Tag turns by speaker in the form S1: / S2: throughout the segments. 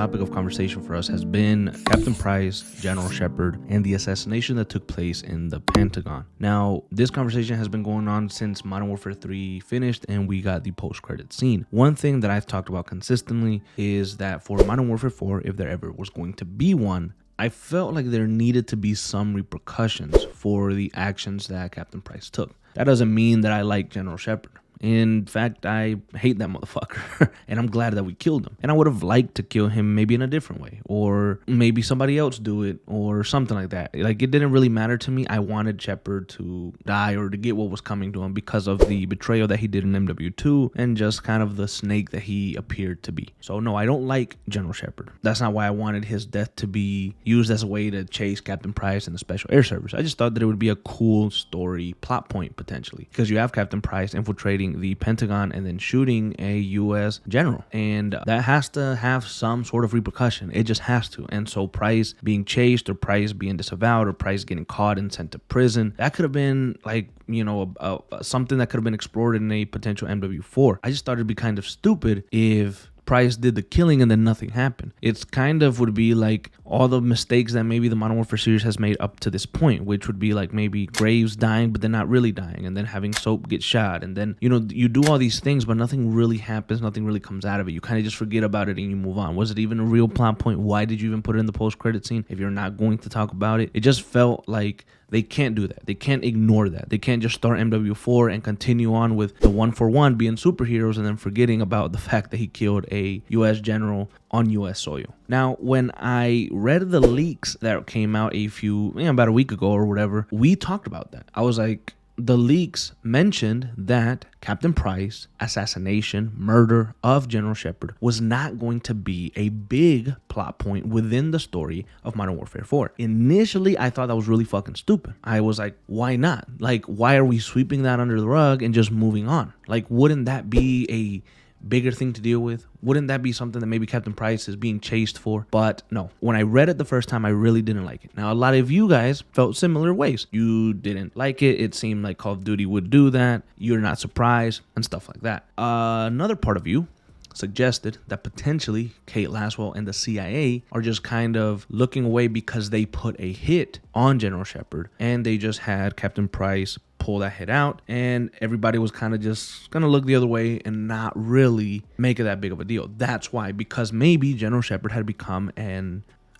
S1: topic of conversation for us has been Captain Price, General Shepard, and the assassination that took place in the Pentagon. Now, this conversation has been going on since Modern Warfare 3 finished and we got the post-credit scene. One thing that I've talked about consistently is that for Modern Warfare 4, if there ever was going to be one, I felt like there needed to be some repercussions for the actions that Captain Price took. That doesn't mean that I like General Shepard. In fact, I hate that motherfucker, and I'm glad that we killed him. And I would have liked to kill him maybe in a different way, or maybe somebody else do it, or something like that. Like, it didn't really matter to me. I wanted Shepard to die or to get what was coming to him because of the betrayal that he did in MW2 and just kind of the snake that he appeared to be. So no, I don't like General Shepard. That's not why I wanted his death to be used as a way to chase Captain Price and the Special Air Service. I just thought that it would be a cool story plot point, potentially, because you have Captain Price infiltrating the Pentagon and then shooting a U.S. general, and that has to have some sort of repercussion. It just has to. And so Price being chased, or Price being disavowed, or Price getting caught and sent to prison, that could have been like, you know, something that could have been explored in a potential MW4. I just thought it'd be kind of stupid if Price did the killing and then nothing happened. It's kind of would be like all the mistakes that maybe the Modern Warfare series has made up to this point, which would be like maybe Graves dying but then not really dying, and then having Soap get shot, and then, you know, you do all these things but nothing really happens, nothing really comes out of it. You kind of just forget about it and you move on. Was it even a real plot point? Why did you even put it in the post-credit scene if you're not going to talk about it? It just felt like they can't do that. They can't ignore that. They can't just start MW4 and continue on with the 141 being superheroes and then forgetting about the fact that he killed a U.S. general on U.S. soil. Now, when I read the leaks that came out about a week ago or whatever, we talked about that. I was like, the leaks mentioned that Captain Price assassination, murder of General Shepard was not going to be a big plot point within the story of Modern Warfare 4. Initially, I thought that was really fucking stupid. I was like, why not? Like, why are we sweeping that under the rug and just moving on? Like, wouldn't that be a bigger thing to deal with? Wouldn't that be something that maybe Captain Price is being chased for? But no, when I read it the first time, I really didn't like it. Now, a lot of you guys felt similar ways. You didn't like it. It seemed like Call of Duty would do that. You're not surprised and stuff like that. Another part of you suggested that potentially Kate Laswell and the CIA are just kind of looking away because they put a hit on General Shepard and they just had Captain Price pull that hit out, and everybody was kind of just gonna look the other way and not really make it that big of a deal. That's why, because maybe General Shepard had become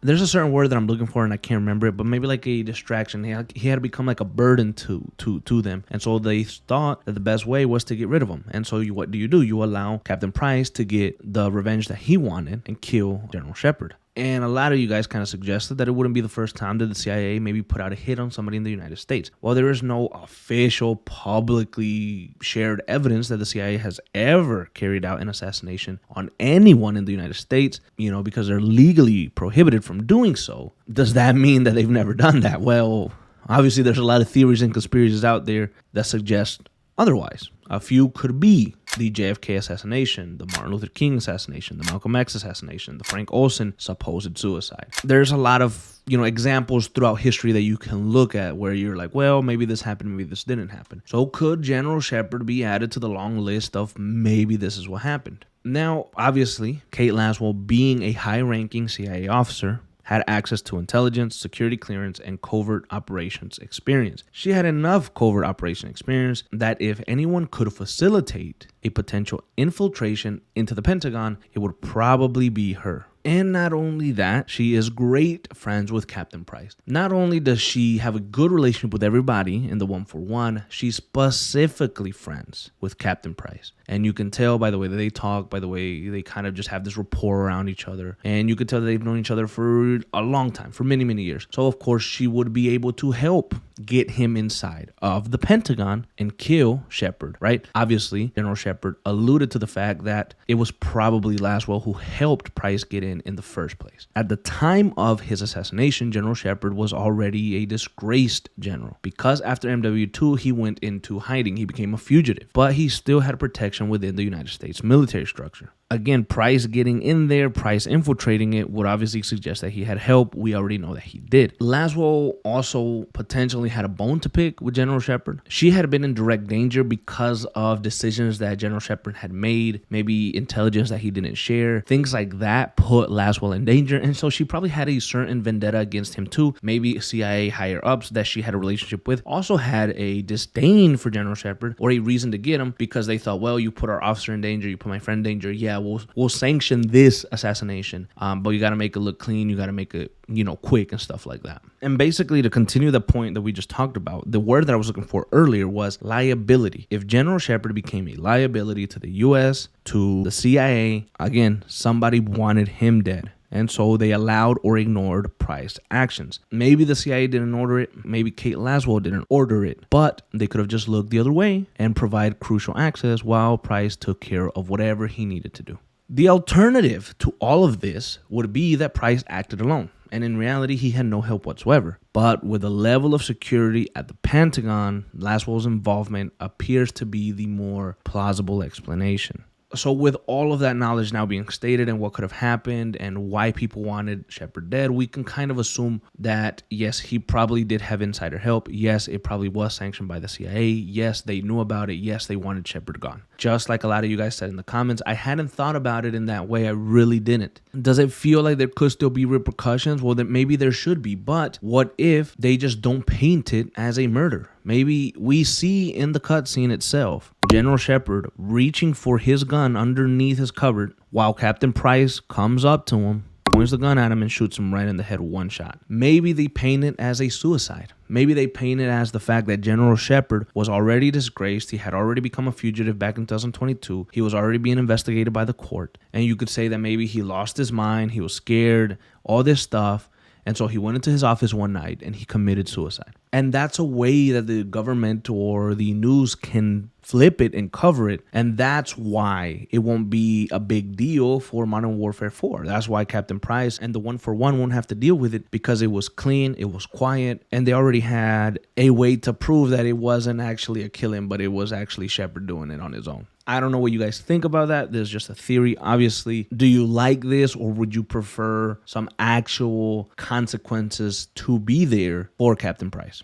S1: there's a certain word that I'm looking for and I can't remember it, but maybe like a distraction. He had to become like a burden to them. And so they thought that the best way was to get rid of him. And so what do? You allow Captain Price to get the revenge that he wanted and kill General Shepard. And a lot of you guys kind of suggested that it wouldn't be the first time that the CIA maybe put out a hit on somebody in the United States. Well, there is no official, publicly shared evidence that the CIA has ever carried out an assassination on anyone in the United States, you know, because they're legally prohibited from doing so. Does that mean that they've never done that? Well, obviously there's a lot of theories and conspiracies out there that suggest otherwise. A few could be the JFK assassination, the Martin Luther King assassination, the Malcolm X assassination, the Frank Olson supposed suicide. There's a lot of, you know, examples throughout history that you can look at where you're like, well, maybe this happened, maybe this didn't happen. So could General Shepard be added to the long list of maybe this is what happened? Now, obviously, Kate Laswell, being a high-ranking CIA officer, had access to intelligence, security clearance, and covert operations experience. She had enough covert operation experience that if anyone could facilitate a potential infiltration into the Pentagon, it would probably be her. And not only that, she is great friends with Captain Price. Not only does she have a good relationship with everybody in the 141, she's specifically friends with Captain Price. And you can tell by the way that they talk, by the way they kind of just have this rapport around each other. And you can tell that they've known each other for a long time, for many, many years. So of course she would be able to help get him inside of the Pentagon and kill Shepard, right? Obviously, General Shepard alluded to the fact that it was probably Laswell who helped Price get in the first place. At the time of his assassination, General Shepard was already a disgraced general because after MW2, he went into hiding. He became a fugitive, but he still had protection within the United States military structure. Again, Price getting in there, Price infiltrating it would obviously suggest that he had help. We already know that he did. Laswell also potentially had a bone to pick with General Shepard. She had been in direct danger because of decisions that General Shepard had made, maybe intelligence that he didn't share. Things like that put Laswell in danger, and so she probably had a certain vendetta against him too. Maybe CIA higher ups that she had a relationship with also had a disdain for General Shepard, or a reason to get him, because they thought, well, you put our officer in danger, you put my friend in danger, yeah, we'll sanction this assassination, but you got to make it look clean, you got to make it quick and stuff like that. And basically, to continue the point that we just talked about, the word that I was looking for earlier was liability. If General Shepard became a liability to the US, to the CIA, again, somebody wanted him dead. And so they allowed or ignored Price's actions. Maybe the CIA didn't order it. Maybe Kate Laswell didn't order it. But they could have just looked the other way and provide crucial access while Price took care of whatever he needed to do. The alternative to all of this would be that Price acted alone. And in reality, he had no help whatsoever. But with the level of security at the Pentagon, Laswell's involvement appears to be the more plausible explanation. So with all of that knowledge now being stated and what could have happened and why people wanted Shepard dead, we can kind of assume that, yes, he probably did have insider help. Yes, it probably was sanctioned by the CIA. Yes, they knew about it. Yes, they wanted Shepard gone. Just like a lot of you guys said in the comments, I hadn't thought about it in that way. I really didn't. Does it feel like there could still be repercussions? Well, then maybe there should be. But what if they just don't paint it as a murder? Maybe we see in the cutscene itself General Shepard reaching for his gun underneath his cupboard while Captain Price comes up to him, points the gun at him, and shoots him right in the head with one shot. Maybe they paint it as a suicide. Maybe they paint it as the fact that General Shepard was already disgraced. He had already become a fugitive back in 2022. He was already being investigated by the court. And you could say that maybe he lost his mind. He was scared, all this stuff. And so he went into his office one night and he committed suicide. And that's a way that the government or the news can flip it and cover it. And that's why it won't be a big deal for Modern Warfare 4. That's why Captain Price and the 141 won't have to deal with it, because it was clean, it was quiet, and they already had a way to prove that it wasn't actually a killing, but it was actually Shepard doing it on his own. I don't know what you guys think about that. There's just a theory, obviously. Do you like this, or would you prefer some actual consequences to be there for Captain Price?